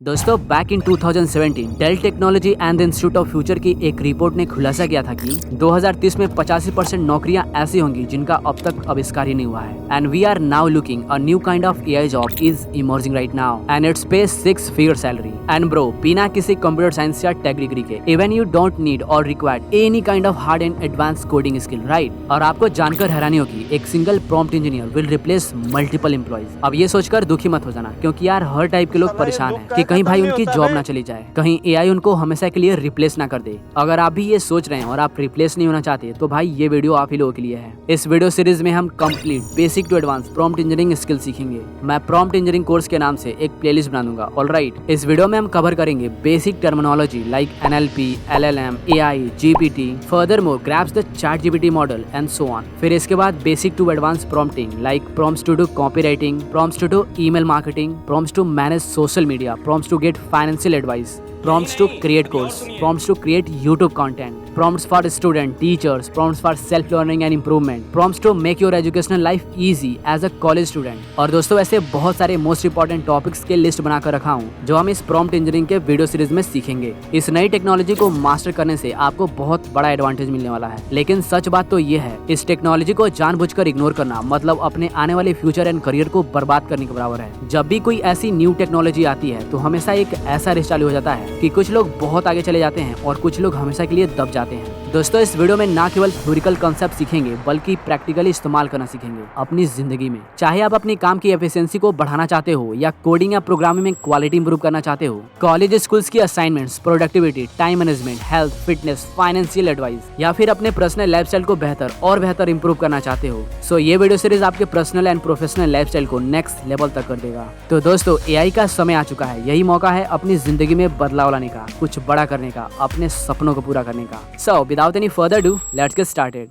दोस्तों back in 2017 Dell technology and the institute of future की एक रिपोर्ट ने खुलासा किया था कि 2030 में 85% नौकरियां ऐसी होंगी जिनका अब तक आविष्कार ही नहीं हुआ है। And we are now looking a new kind of AI job is emerging right now and it's pay 6 figure salary. And bro बिना किसी कंप्यूटर साइंस या टेक डिग्री के इवन यू डोंट नीड और required any kind of hard and advance coding skill right. और आपको जानकर हैरानी होगी एक single prompt engineer will replace multiple employees. अब ये सोचकर दुखी मत हो जाना क्योंकि यार हर टाइप के लोग परेशान है कि कहीं भाई उनकी जॉब ना चली जाए, कहीं एआई उनको हमेशा के लिए रिप्लेस ना कर दे। अगर आप भी ये सोच रहे हैं और आप रिप्लेस नहीं होना चाहते तो भाई ये वीडियो आप ही लोगों के लिए है। इस वीडियो सीरीज में हम complete basic to advance prompt engineering skill सीखेंगे। मैं प्रॉम्प्ट इंजीनियरिंग कोर्स के नाम से एक प्लेलिस्ट बना दूंगा। ऑलराइट, इस वीडियो में हम कवर करेंगे basic terminology like NLP, LLM, AI, GPT, furthermore grabs the chat GPT model and so on. फिर इसके बाद basic to advance prompting like prompts to do copywriting, prompts to do email marketing, prompts to manage social media, prompts to get financial advice, prompts to create course, prompts to create YouTube content, prompts for student, teachers, prompts for self-learning and improvement, prompts to make your educational life easy as a college student। और दोस्तों ऐसे बहुत सारे most important topics के list बनाकर रखा हूँ जो हम इस प्रॉम्प्ट इंजीनियरिंग के वीडियो सीरीज में सीखेंगे। इस नई टेक्नोलॉजी को मास्टर करने से आपको बहुत बड़ा एडवांटेज मिलने वाला है। लेकिन सच बात तो ये है, इस टेक्नोलॉजी को जानबूझकर इग्नोर करना मतलब अपने आने वाले फ्यूचर एंड करियर को बर्बाद करने के बराबर है। जब भी कोई ऐसी न्यू टेक्नोलॉजी आती है तो हमेशा एक ऐसा रेस चालू हो जाता है कि कुछ लोग बहुत आगे चले जाते हैं और कुछ लोग हमेशा के लिए दब जाते हैं। दोस्तों इस वीडियो में ना केवल थ्योरिकल कांसेप्ट सीखेंगे बल्कि प्रैक्टिकली इस्तेमाल करना सीखेंगे अपनी जिंदगी में। चाहे आप अपनी काम की एफिशिएंसी को बढ़ाना चाहते हो या कोडिंग या प्रोग्रामिंग में क्वालिटी इंप्रूव करना चाहते हो, कॉलेज स्कूल्स की assignments, productivity, time management, health, fitness, financial advice या फिर अपने पर्सनल लाइफस्टाइल को बेहतर और बेहतर इंप्रूव करना चाहते हो, सो ये वीडियो सीरीज आपके पर्सनल एंड प्रोफेशनल लाइफस्टाइल को नेक्स्ट लेवल तक कर देगा। तो दोस्तों एआई का समय आ चुका है, यही मौका है अपनी जिंदगी में बदलाव लाने का, कुछ बड़ा करने का, अपने सपनों को पूरा करने का। So without any further do let's get started.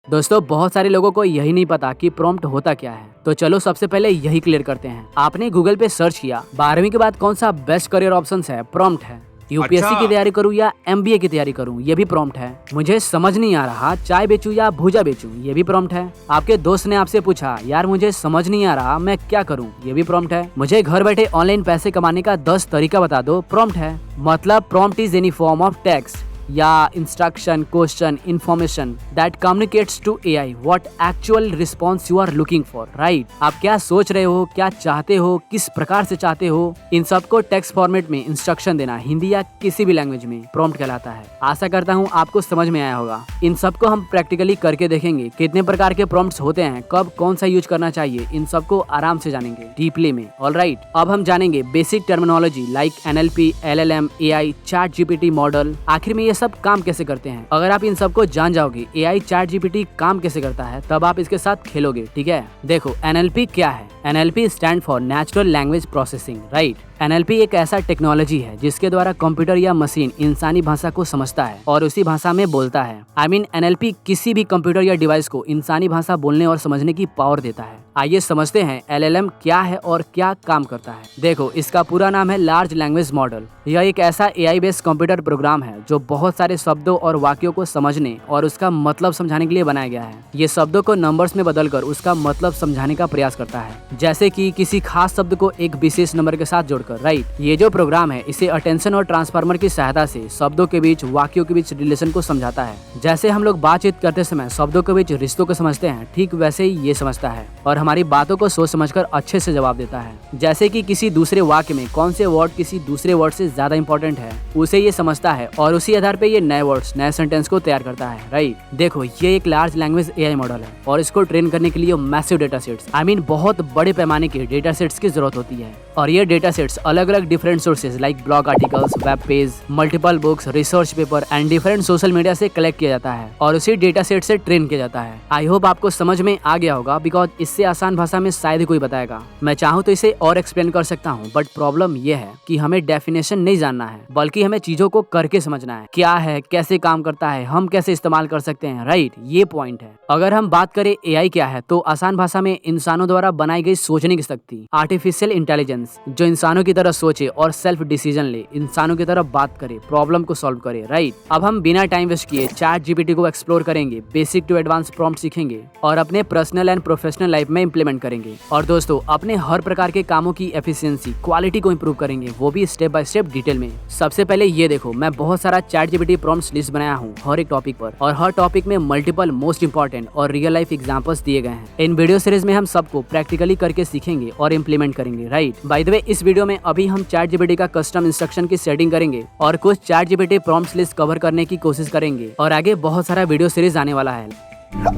दोस्तों बहुत सारे लोगों को यही नहीं पता कि प्रॉम्प्ट होता क्या है, तो चलो सबसे पहले यही क्लियर करते हैं। आपने गूगल पे सर्च किया 12वीं के बाद कौन सा बेस्ट करियर ऑप्शन है, प्रॉम्प्ट है। यूपीएससी की तैयारी करूं या एमबीए की तैयारी करूं, ये भी प्रॉम्प्ट है। मुझे समझ नहीं आ रहा चाय बेचूं या भूजा बेचूं, ये भी प्रॉम्प्ट है। आपके दोस्त ने आपसे पूछा यार मुझे समझ नहीं आ रहा मैं क्या करूं, ये भी प्रॉम्प्ट है। मुझे घर बैठे ऑनलाइन पैसे कमाने का 10 तरीका बता दो, प्रॉम्प्ट है। मतलब prompt is any form of text या instruction, question, information that communicates to AI what actual response you are looking for right. आप क्या सोच रहे हो, क्या चाहते हो, किस प्रकार से चाहते हो, इन सबको टेक्स्ट फॉर्मेट में इंस्ट्रक्शन देना हिंदी या किसी भी लैंग्वेज में प्रॉम्प्ट कहलाता है। आशा करता हूँ आपको समझ में आया होगा। इन सबको हम प्रैक्टिकली करके देखेंगे कितने प्रकार के प्रॉम्प्ट्स होते हैं, कब कौन सा यूज करना चाहिए, इन सबको आराम से जानेंगे डीपली में। ऑलराइट, अब हम जानेंगे basic terminology like NLP, LLM, AI, chat GPT model, आखिर में ये सब काम कैसे करते हैं। अगर आप इन सबको जान जाओगे एआई, चैट जीपीटी काम कैसे करता है, तब आप इसके साथ खेलोगे। ठीक है, देखो एनएलपी क्या है। NLP stand for natural language processing right. NLP एक ऐसा टेक्नोलॉजी है जिसके द्वारा कंप्यूटर या मशीन इंसानी भाषा को समझता है और उसी भाषा में बोलता है। एनएलपी किसी भी कंप्यूटर या डिवाइस को इंसानी भाषा बोलने और समझने की पावर देता है। आइए समझते हैं एलएलएम क्या है और क्या काम करता है। देखो इसका पूरा नाम है लार्ज लैंग्वेज मॉडल। यह एक ऐसा एआई बेस्ड कंप्यूटर प्रोग्राम है जो बहुत सारे शब्दों और वाक्यों को समझने और उसका मतलब समझाने के लिए बनाया गया है। ये शब्दों को नंबर्स में बदलकर उसका मतलब समझाने का प्रयास करता है, जैसे कि किसी खास शब्द को एक विशेष नंबर के साथ जोड़कर राइट। ये जो प्रोग्राम है इसे अटेंशन और ट्रांसफार्मर की सहायता से शब्दों के बीच, वाक्यों के बीच रिलेशन को समझाता है। जैसे हम लोग बातचीत करते समय शब्दों के बीच रिश्तों को समझते हैं, ठीक वैसे ही ये समझता है और हमारी बातों को सोच समझकर अच्छे से जवाब देता है। जैसे कि किसी दूसरे वाक्य में कौन से वर्ड किसी दूसरे वर्ड से ज्यादा इंपॉर्टेंट है, उसे ये समझता है और उसी आधार पे ये नए वर्ड्स, नए सेंटेंस को तैयार करता है राइट। देखो ये एक लार्ज लैंग्वेज एआई मॉडल है और इसको ट्रेन करने के लिए मैसिव डेटा सेट्स बहुत बड़े पैमाने के डेटा सेट्स की जरूरत होती है। और ये डेटा सेट्स अलग अलग different sources like blog articles, web page, multiple books, research paper and different social media से कलेक्ट किया जाता है और उसी डेटा सेट से ट्रेन किया जाता है। आई होप आपको समझ में आ गया होगा, बिकॉज इससे आसान भाषा में शायद ही कोई बताएगा। मैं चाहूँ तो इसे और एक्सप्लेन कर सकता हूँ, बट प्रॉब्लम ये है कि हमें डेफिनेशन नहीं जानना है बल्कि हमें चीजों को करके समझना है, क्या है, कैसे काम करता है, हम कैसे इस्तेमाल कर सकते हैं राइट। ये पॉइंट है। अगर हम बात करें एआई क्या है, तो आसान भाषा में इंसानों द्वारा बनाई गई सोचने की शक्ति, आर्टिफिशियल इंटेलिजेंस, जो इंसानों इंसानों की तरह सोचे और सेल्फ डिसीजन ले, इंसानों की तरह बात करे, प्रॉब्लम को सॉल्व करे, राइट। अब हम बिना टाइम वेस्ट किए चैट जीपीटी को एक्सप्लोर करेंगे, बेसिक टू एडवांस प्रॉम्प्ट सीखेंगे और अपने पर्सनल एंड प्रोफेशनल लाइफ में इंप्लीमेंट करेंगे। और दोस्तों, अपने हर प्रकार के कामों की एफिशिएंसी, क्वालिटी को इंप्रूव करेंगे, वो भी स्टेप बाय स्टेप डिटेल में। सबसे पहले ये देखो, मैं बहुत सारा चैट जीपीटी प्रॉम्प्ट्स लिस्ट बनाया हूँ हर एक टॉपिक पर, और हर टॉपिक में मल्टीपल मोस्ट इंपॉर्टेंट और रियल लाइफ एग्जांपल्स दिए गए हैं। इन वीडियो सीरीज में हम सबको प्रैक्टिकली करके सीखेंगे और इंप्लीमेंट करेंगे, राइट। बाय द वे, इस वीडियो में अभी हम चैट जीपीटी का कस्टम इंस्ट्रक्शन की सेटिंग करेंगे और कुछ chat GPT prompts list cover करने की कोशिश करेंगे, और आगे बहुत सारा वीडियो सीरीज आने वाला है।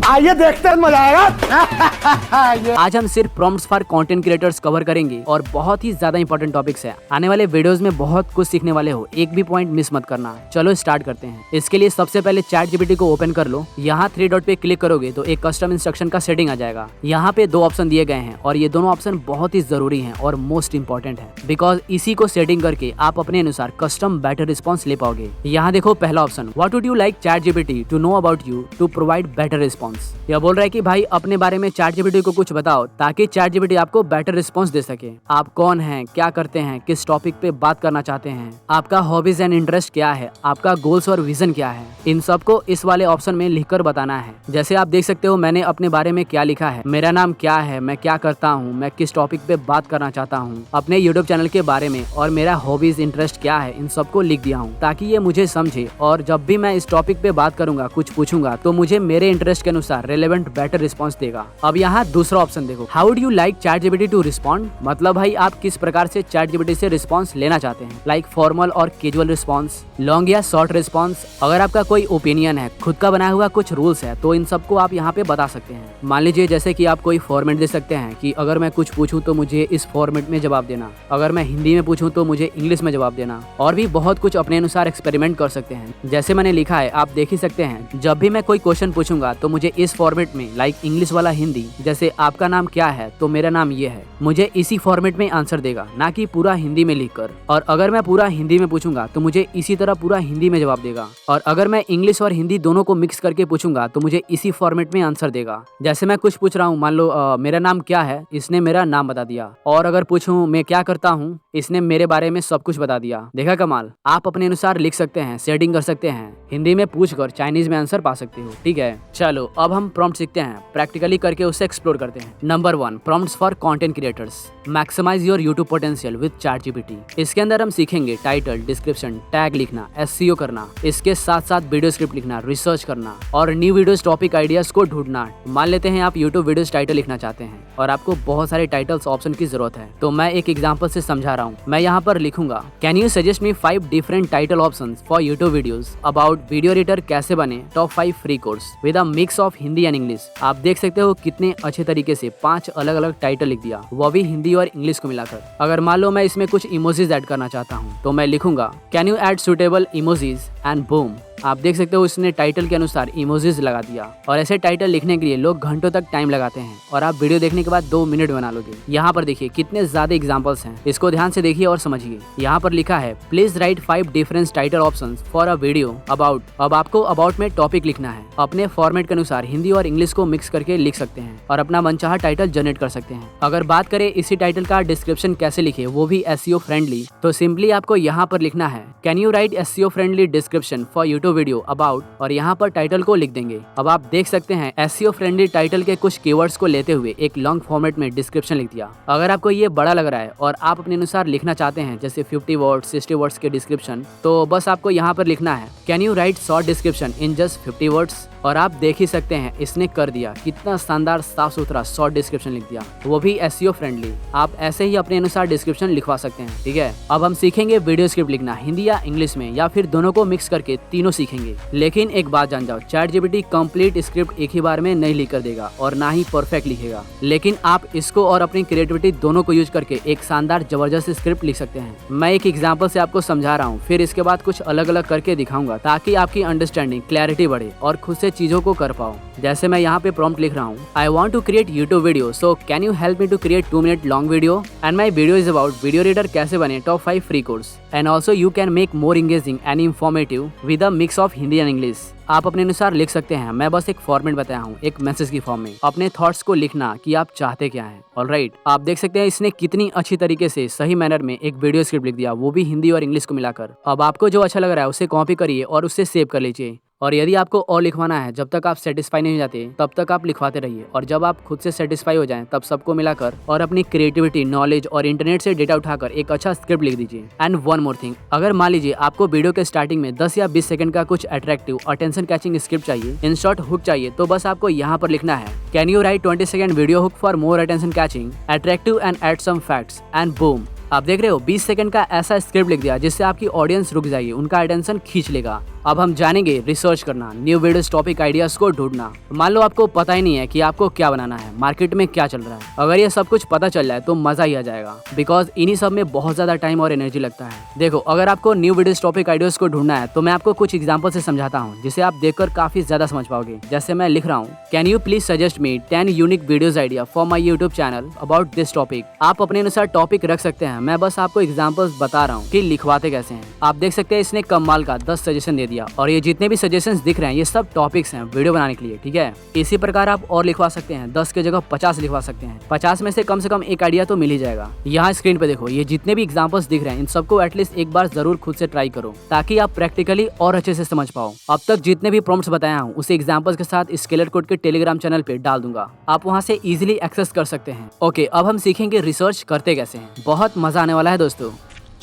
आइए देखते हैं, मजा आएगा। आज हम सिर्फ prompts for content creators cover करेंगे और बहुत ही ज्यादा इंपॉर्टेंट टॉपिक्स है। आने वाले वीडियोस में बहुत कुछ सीखने वाले हो, एक भी पॉइंट मिस मत करना। चलो स्टार्ट करते हैं। इसके लिए सबसे पहले चैट जीपीटी को ओपन कर लो। यहाँ 3 डॉट पे क्लिक करोगे तो एक कस्टम इंस्ट्रक्शन का सेटिंग आ जाएगा। यहाँ पे 2 ऑप्शन दिए गए हैं और ये दोनों ऑप्शन बहुत ही जरूरी है और मोस्ट इंपॉर्टेंट है, बिकॉज इसी को सेटिंग करके आप अपने अनुसार कस्टम बेटर रिस्पॉन्स ले पाओगे। यहाँ देखो, पहला option, what would you like chat GPT to know about you to provide better response. यह बोल रहा है कि भाई अपने बारे में चैट जीपीटी को कुछ बताओ ताकि चैट जीपीटी आपको बेटर रिस्पॉन्स दे सके। आप कौन हैं, क्या करते हैं, किस टॉपिक पे बात करना चाहते हैं, आपका हॉबीज एंड इंटरेस्ट क्या है, आपका गोल्स और विजन क्या है, इन सब को इस वाले ऑप्शन में लिखकर बताना है। जैसे आप देख सकते हो, मैंने अपने बारे में क्या लिखा है, मेरा नाम क्या है, मैं क्या करता हूँ, मैं किस टॉपिक पे बात करना चाहता हूँ, अपने यूट्यूब चैनल के बारे में, और मेरा हॉबीज इंटरेस्ट क्या है, इन सबको लिख दिया हूँ ताकि ये मुझे समझे, और जब भी मैं इस टॉपिक पे बात करूंगा, कुछ पूछूंगा, तो मुझे मेरे इंटरेस्ट के अनुसार रेलेवेंट बेटर रिस्पॉन्स देगा। अब यहाँ दूसरा ऑप्शन देखो, how would you like chat GPT to respond. मतलब भाई आप किस प्रकार से चैट जीपीटी से रिस्पॉन्स लेना चाहते हैं, लाइक फॉर्मल और कैजुअल रिस्पॉन्स, लॉन्ग या शॉर्ट रिस्पॉन्स। अगर आपका कोई ओपिनियन है, खुद का बनाया हुआ कुछ रूल्स है, तो इन सबको आप यहाँ पे बता सकते हैं। मान लीजिए जैसे कि आप कोई फॉर्मेट दे सकते हैं कि अगर मैं कुछ पूछूं तो मुझे इस फॉर्मेट में जवाब देना, अगर मैं हिंदी में पूछूं तो मुझे इंग्लिश में जवाब देना, और भी बहुत कुछ अपने अनुसार एक्सपेरिमेंट कर सकते हैं। जैसे मैंने लिखा है, आप देख ही सकते हैं, जब भी मैं कोई क्वेश्चन पूछूंगा तो मुझे इस फॉर्मेट में, लाइक इंग्लिश वाला हिंदी, जैसे आपका नाम क्या है तो मेरा नाम ये है, मुझे इसी फॉर्मेट में आंसर देगा, ना कि पूरा हिंदी में लिखकर। और अगर मैं पूरा हिंदी में पूछूंगा तो मुझे इसी तरह पूरा हिंदी में जवाब देगा, और अगर मैं इंग्लिश और हिंदी दोनों को मिक्स करके पूछूंगा तो मुझे इसी फॉर्मेट में आंसर देगा। जैसे मैं कुछ पूछ रहा हूँ, मान लो मेरा नाम क्या है, इसने मेरा नाम बता दिया, और अगर पूछूं मैं क्या करता हूँ, इसने मेरे बारे में सब कुछ बता दिया। देखा कमाल। आप अपने अनुसार लिख सकते हैं, सेटिंग कर सकते हैं, हिंदी में पूछकर चाइनीज में आंसर पा सकते हो, ठीक है। चलो अब हम प्रॉम्प्ट सीखते हैं, प्रैक्टिकली करके उसे एक्सप्लोर करते हैं। Number 1, prompts for content creators, maximise your YouTube potential with chat GPT. इसके अंदर हम सीखेंगे टाइटल, डिस्क्रिप्शन, टैग लिखना, एसईओ करना, इसके साथ साथ वीडियो स्क्रिप्ट लिखना, रिसर्च करना, और न्यू वीडियोस टॉपिक आइडियाज को ढूंढना। मान लेते हैं आप यूट्यूब वीडियोस टाइटल लिखना चाहते हैं और आपको बहुत सारे टाइटल्स ऑप्शन की जरूरत है, तो मैं एक एग्जांपल से समझा रहा हूँ। मैं यहाँ पर लिखूंगा, can you suggest me 5 different title options for YouTube videos about video editor कैसे बने, top 5 free course with a mix of Hindi and English. आप देख सकते हो कितने अच्छे तरीके से 5 अलग अलग टाइटल लिख दिया, वो भी हिंदी और इंग्लिश को मिलाकर। अगर मान लो मैं इसमें कुछ इमोजीज ऐड करना चाहता हूँ तो मैं लिखूंगा, can you add suitable emojis, and boom. आप देख सकते हो इसने टाइटल के अनुसार इमोजीज लगा दिया। और ऐसे टाइटल लिखने के लिए लोग घंटों तक टाइम लगाते हैं और आप वीडियो देखने के बाद 2 मिनट बना लोगे। यहाँ पर देखिए कितने ज्यादा एग्जांपल्स हैं, इसको ध्यान से देखिए और समझिए। यहाँ पर लिखा है, please right 5 different title options for a video about. अब आपको अबाउट में टॉपिक लिखना है, अपने फॉर्मेट के अनुसार हिंदी और इंग्लिश को मिक्स करके लिख सकते हैं और अपना मनचाहा टाइटल जनरेट कर सकते हैं। अगर बात करें इसी टाइटल का डिस्क्रिप्शन कैसे लिखे, वो भी एसईओ फ्रेंडली, तो सिंपली आपको यहाँ पर लिखना है, can you right SEO friendly description for YouTube video about, और यहाँ पर टाइटल को लिख देंगे। अब आप देख सकते हैं एसईओ फ्रेंडली टाइटल के कुछ कीवर्ड्स को लेते हुए एक लॉन्ग फॉर्मेट में डिस्क्रिप्शन लिख दिया। अगर आपको ये बड़ा लग रहा है और आप अपने अनुसार लिखना चाहते हैं, जैसे 50 वर्ड्स 60 वर्ड्स के डिस्क्रिप्शन, तो बस आपको यहाँ पर लिखना है, can you right short description in just 50 words. और आप देख ही सकते हैं इसने कर दिया, कितना शानदार साफ सुथरा शॉर्ट डिस्क्रिप्शन लिख दिया, वो भी एसईओ फ्रेंडली। आप ऐसे ही अपने अनुसार डिस्क्रिप्शन लिखवा सकते हैं, ठीक है। अब हम सीखेंगे वीडियो स्क्रिप्ट लिखना, हिंदी या इंग्लिश में, या फिर दोनों को मिक्स करके तीनों सीखेंगे। लेकिन एक बात जान जाओ, चैट जीपीटी कंप्लीट स्क्रिप्ट एक ही बार में नहीं लिख कर देगा और ना ही परफेक्ट लिखेगा, लेकिन आप इसको और अपनी क्रिएटिविटी दोनों को यूज करके एक शानदार जबरदस्त स्क्रिप्ट लिख सकते हैं। मैं एक एग्जांपल से आपको समझा रहा हूँ, फिर इसके बाद कुछ अलग अलग करके दिखाऊंगा ताकि आपकी अंडरस्टैंडिंग क्लैरिटी बढ़े और खुद से चीजों को कर पाओ। जैसे मैं यहाँ पे प्रॉम्प्ट लिख रहा हूँ, I want to create YouTube video, so can you help me to create 2 minute long video and my video is about video reader कैसे बने top 5 free course and also you can make more engaging and informative with a mix of Hindi and English. आप अपने अनुसार लिख सकते हैं, मैं बस एक फॉर्मेट बताया हूँ, एक मैसेज की फॉर्म में अपने थॉट्स को लिखना कि आप चाहते क्या हैं। ऑलराइट, आप देख सकते हैं इसने कितनी अच्छी तरीके से सही मैनर में एक वीडियो स्क्रिप्ट लिख दिया, वो भी हिंदी और इंग्लिश को मिलाकर। अब आपको जो अच्छा लग रहा है उसे कॉपी करिए और उससे सेव कर लीजिए। और यदि आपको और लिखवाना है, जब तक आप सेटिस्फाई नहीं हो जाते तब तक आप लिखवाते रहिए, और जब आप खुद से सेटिस्फाई हो जाएं तब सबको मिलाकर और अपनी क्रिएटिविटी, नॉलेज और इंटरनेट से डेटा उठाकर एक अच्छा स्क्रिप्ट लिख दीजिए। एंड वन मोर थिंग, अगर मान लीजिए आपको वीडियो के स्टार्टिंग में 10 या 20 सेकंड का कुछ अट्रैक्टिव अटेंशन कैचिंग स्क्रिप्ट चाहिए, इन शॉर्ट हुक चाहिए, तो बस आपको यहाँ पर लिखना है, can you write 20 second video hook for more attention catching attractive and add some facts and boom. आप देख रहे हो 20 सेकंड का ऐसा स्क्रिप्ट लिख दिया जिससे आपकी ऑडियंस रुक जाएगी, उनका अटेंशन खींच लेगा। अब हम जानेंगे रिसर्च करना, न्यू वीडियोस टॉपिक आइडियाज को ढूंढना। मान लो आपको पता ही नहीं है कि आपको क्या बनाना है, मार्केट में क्या चल रहा है। अगर ये सब कुछ पता चल जाए तो मजा ही आ जाएगा, बिकॉज इन्हीं सब में बहुत ज्यादा टाइम और एनर्जी लगता है। देखो, अगर आपको न्यू वीडियोस टॉपिक आइडियाज को ढूंढना है तो मैं आपको कुछ एग्जाम्पल से समझाता हूँ, जिसे आप देखकर काफी ज्यादा समझ पाओगे। जैसे मैं लिख रहा हूँ, can you please suggest me 10 unique videos idea for my YouTube channel about this topic. आप अपने अनुसार टॉपिक रख सकते हैं, मैं बस आपको एग्जाम्पल्स बता रहा हूँ कि लिखवाते कैसे हैं। आप देख सकते हैं इसने कमाल का 10 सजेशन दे दिया, और ये जितने भी सजेशंस दिख रहे हैं ये सब टॉपिक्स हैं वीडियो बनाने के लिए, ठीक है। इसी प्रकार आप और लिखवा सकते हैं, 10 के जगह 50 लिखवा सकते हैं। 50 में से कम एक आइडिया तो मिल ही जाएगा। यहाँ स्क्रीन पे देखो, ये जितने भी एग्जांपल्स दिख रहे हैं इन सबको एटलीस्ट एक बार जरूर खुद से ट्राई करो, ताकि आप प्रैक्टिकली और अच्छे से समझ पाओ। अब तक जितने भी प्रॉम्प्ट्स बताया हूँ उसे एग्जांपल्स के साथ स्केलर कोड के टेलीग्राम चैनल पे डाल दूंगा, आप वहाँ से इजिली एक्सेस कर सकते हैं। ओके, अब हम सीखेंगे रिसर्च करते कैसे हैं। बहुत मजा आने वाला है दोस्तों।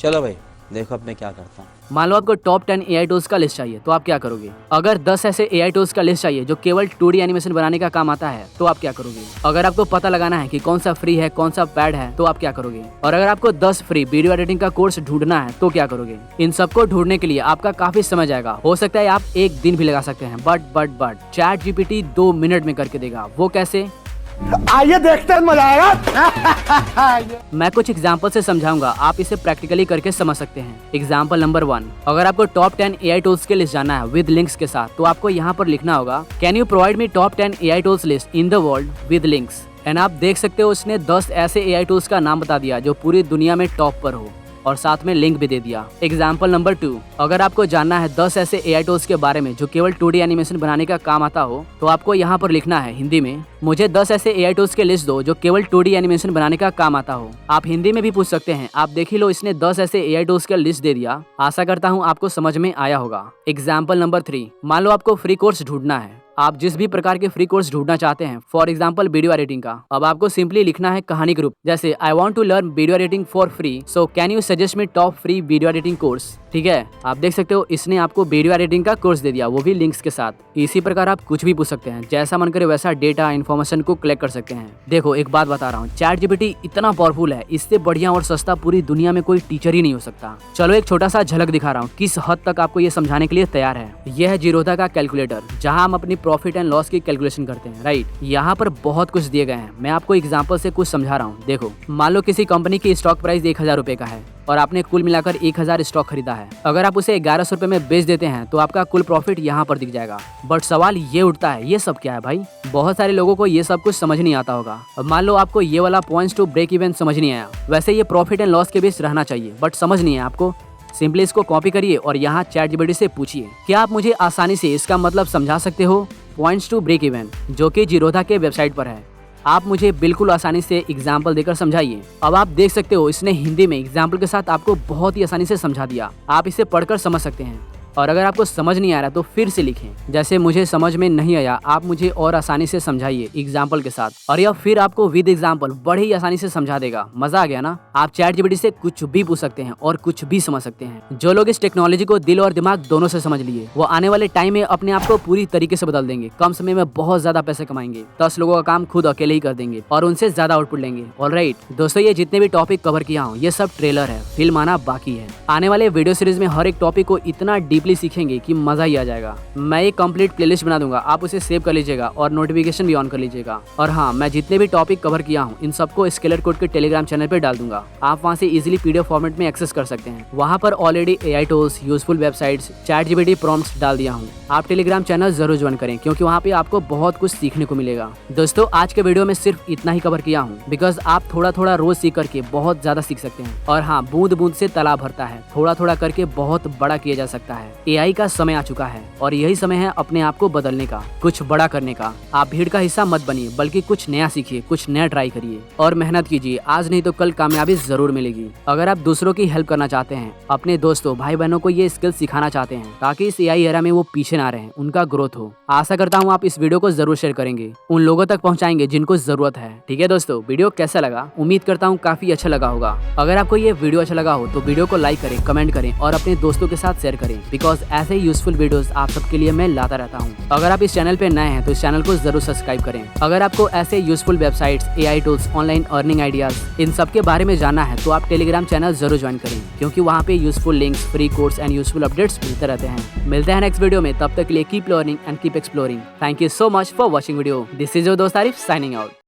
चलो भाई, देखो अब मैं क्या करता हूँ। मान लो आपको टॉप 10 AI टूल्स का लिस्ट चाहिए, तो आप क्या करोगे? अगर 10 ऐसे AI टूल्स का लिस्ट चाहिए जो केवल 2D एनिमेशन बनाने का काम आता है, तो आप क्या करोगे? अगर आपको पता लगाना है कि कौन सा फ्री है, कौन सा पैड है, तो आप क्या करोगे? और अगर आपको 10 फ्री वीडियो एडिटिंग का कोर्स ढूंढना है, तो क्या करोगे? इन सबको ढूंढने के लिए आपका काफी समय जाएगा, हो सकता है आप एक दिन भी लगा सकते हैं, बट ChatGPT 2 मिनट में करके देगा। वो कैसे? आइए देखते हैं, मजा आएगा। मैं कुछ एग्जाम्पल से समझाऊंगा, आप इसे प्रैक्टिकली करके समझ सकते हैं। एग्जाम्पल नंबर 1, अगर आपको टॉप 10 AI टूल्स के लिस्ट जानना है विद लिंक्स के साथ, तो आपको यहाँ पर लिखना होगा, can you provide me top 10 AI tools list in the world with links. And आप देख सकते हो उसने 10 ऐसे AI टूल्स का नाम बता दिया जो पूरी दुनिया में टॉप पर हो, और साथ में लिंक भी दे दिया। एग्जाम्पल नंबर 2, अगर आपको जानना है 10 ऐसे AI टूल्स के बारे में जो केवल 2D एनिमेशन बनाने का काम आता हो, तो आपको यहाँ पर लिखना है हिंदी में, मुझे 10 ऐसे AI टूल्स के लिस्ट दो जो केवल 2D एनिमेशन बनाने का काम आता हो। आप हिंदी में भी पूछ सकते हैं। आप देख ही लो, इसने 10 ऐसे AI टूल्स का लिस्ट दे दिया। आशा करता हूँ आपको समझ में आया होगा। एग्जाम्पल नंबर 3, मान लो आपको फ्री कोर्स ढूंढना है, आप जिस भी प्रकार के फ्री कोर्स ढूंढना चाहते हैं, फॉर एग्जांपल वीडियो एडिटिंग का, अब आपको सिंपली लिखना है कहानी ग्रुप, जैसे I want to learn video editing for free, so can you suggest me top free video editing course. ठीक है, आप देख सकते हो इसने आपको वीडियो एडिटिंग का कोर्स दे दिया, वो भी लिंक्स के साथ। इसी प्रकार आप कुछ भी पूछ सकते हैं, जैसा मन करे वैसा डेटा इन्फॉर्मेशन को कलेक्ट कर सकते हैं। देखो, एक बात बता रहा हूँ, ChatGPT इतना पावरफुल है, इससे बढ़िया और सस्ता पूरी दुनिया में कोई टीचर ही नहीं हो सकता। चलो एक छोटा सा झलक दिखा रहा हूँ किस हद तक आपको ये समझाने के लिए तैयार है। यह है जीरोधा का कैलकुलेटर, जहाँ हम अपनी प्रॉफिट एंड लॉस की कैलकुलेशन करते हैं, राइट। यहाँ पर बहुत कुछ दिए गए हैं, मैं आपको एग्जांपल से कुछ समझा रहा हूँ। देखो, मान लो किसी कंपनी की स्टॉक प्राइस 1000 रुपए का है और आपने कुल मिलाकर 1000 स्टॉक खरीदा है। अगर आप उसे 1100 रुपए में बेच देते हैं तो आपका कुल प्रॉफिट यहाँ पर दिख जाएगा। बट सवाल ये उठता है, ये सब क्या है भाई? बहुत सारे लोगों को ये सब कुछ समझ नहीं आता होगा। अब मान लो आपको ये वाला पॉइंट्स टू ब्रेक इवन समझ नहीं आया, वैसे ये प्रॉफिट एंड लॉस के बीच रहना चाहिए, बट समझ नहीं है आपको। सिंपली इसको कॉपी करिए और यहाँ ChatGPT से पूछिए, क्या आप मुझे आसानी से इसका मतलब समझा सकते हो? पॉइंट्स टू ब्रेक इवन, जो कि जीरोधा के वेबसाइट पर है, आप मुझे बिल्कुल आसानी से एग्जाम्पल देकर समझाइए। अब आप देख सकते हो इसने हिंदी में एग्जाम्पल के साथ आपको बहुत ही आसानी से समझा दिया। आप इसे पढ़कर समझ सकते हैं, और अगर आपको समझ नहीं आ रहा तो फिर से लिखें, जैसे मुझे समझ में नहीं आया, आप मुझे और आसानी से समझाइए एग्जाम्पल के साथ, और यह फिर आपको विद एग्जाम्पल बड़े ही आसानी से समझा देगा। मजा आ गया ना? आप ChatGPT से कुछ भी पूछ सकते हैं और कुछ भी समझ सकते हैं। जो लोग इस टेक्नोलॉजी को दिल और दिमाग दोनों से समझ लिए, वो आने वाले टाइम में अपने आप को पूरी तरीके से बदल देंगे, कम समय में बहुत ज्यादा पैसे कमाएंगे, 10 लोगों का काम खुद अकेले ही कर देंगे और उनसे ज्यादा आउटपुट लेंगे। ऑलराइट दोस्तों, ये जितने भी टॉपिक कवर किया हूँ ये सब ट्रेलर है, फिल्म आना बाकी है। आने वाले वीडियो सीरीज में हर एक टॉपिक को इतना डीप डीपली सीखेंगे कि मजा ही आ जाएगा। मैं एक कंप्लीट प्लेलिस्ट बना दूंगा, आप उसे सेव कर लीजिएगा और नोटिफिकेशन भी ऑन कर लीजिएगा। और हाँ, मैं जितने भी टॉपिक कवर किया हूँ इन सबको स्केलर कोड के टेलीग्राम चैनल पे डाल दूंगा। आप वहाँ से इजीली पीडीएफ फॉर्मेट में एक्सेस कर सकते हैं। वहाँ पर already AI tools, useful websites, ChatGPT prompts डाल दिया हूँ। आप टेलीग्राम चैनल जरूर ज्वाइन करें क्योंकि वहाँ पे आपको बहुत कुछ सीखने को मिलेगा। दोस्तों, आज के वीडियो में सिर्फ इतना ही कवर किया हूँ बिकॉज आप थोड़ा थोड़ा रोज सीख करके बहुत ज्यादा सीख सकते हैं। और हाँ, बूंद बूंद से तालाब भरता है, थोड़ा थोड़ा करके बहुत बड़ा किया जा सकता है। AI का समय आ चुका है और यही समय है अपने आप को बदलने का, कुछ बड़ा करने का। आप भीड़ का हिस्सा मत बनिए, बल्कि कुछ नया सीखिए, कुछ नया ट्राई करिए और मेहनत कीजिए। आज नहीं तो कल कामयाबी जरूर मिलेगी। अगर आप दूसरों की हेल्प करना चाहते हैं, अपने दोस्तों भाई बहनों को ये स्किल सिखाना चाहते हैं ताकि इस AI एरा में वो पीछे ना रहें, उनका ग्रोथ हो, आशा करता हूँ आप इस वीडियो को जरूर शेयर करेंगे, उन लोगों तक पहुँचाएंगे जिनको जरूरत है। ठीक है दोस्तों, वीडियो कैसा लगा? उम्मीद करता हूँ काफी अच्छा लगा होगा। अगर आपको ये वीडियो अच्छा लगा हो तो वीडियो को लाइक करें, कमेंट करें और अपने दोस्तों के साथ शेयर करें बिकॉज ऐसे ही यूजफुल वीडियोस आप सबके लिए मैं लाता रहता हूँ। अगर आप इस चैनल पे नए हैं तो इस चैनल को जरूर सब्सक्राइब करें। अगर आपको ऐसे useful websites, AI tools, online earning ideas, इन सब के बारे में जानना है तो आप टेलीग्राम चैनल जरूर ज्वाइन करें क्योंकि वहाँ पे useful links, free course and useful updates मिलते रहते हैं। मिलते हैं नेक्स्ट वीडियो में, तब तक के लिए keep learning and keep exploring. Thank you so much for watching video. This is your दोस्त आरिफ साइनिंग आउट।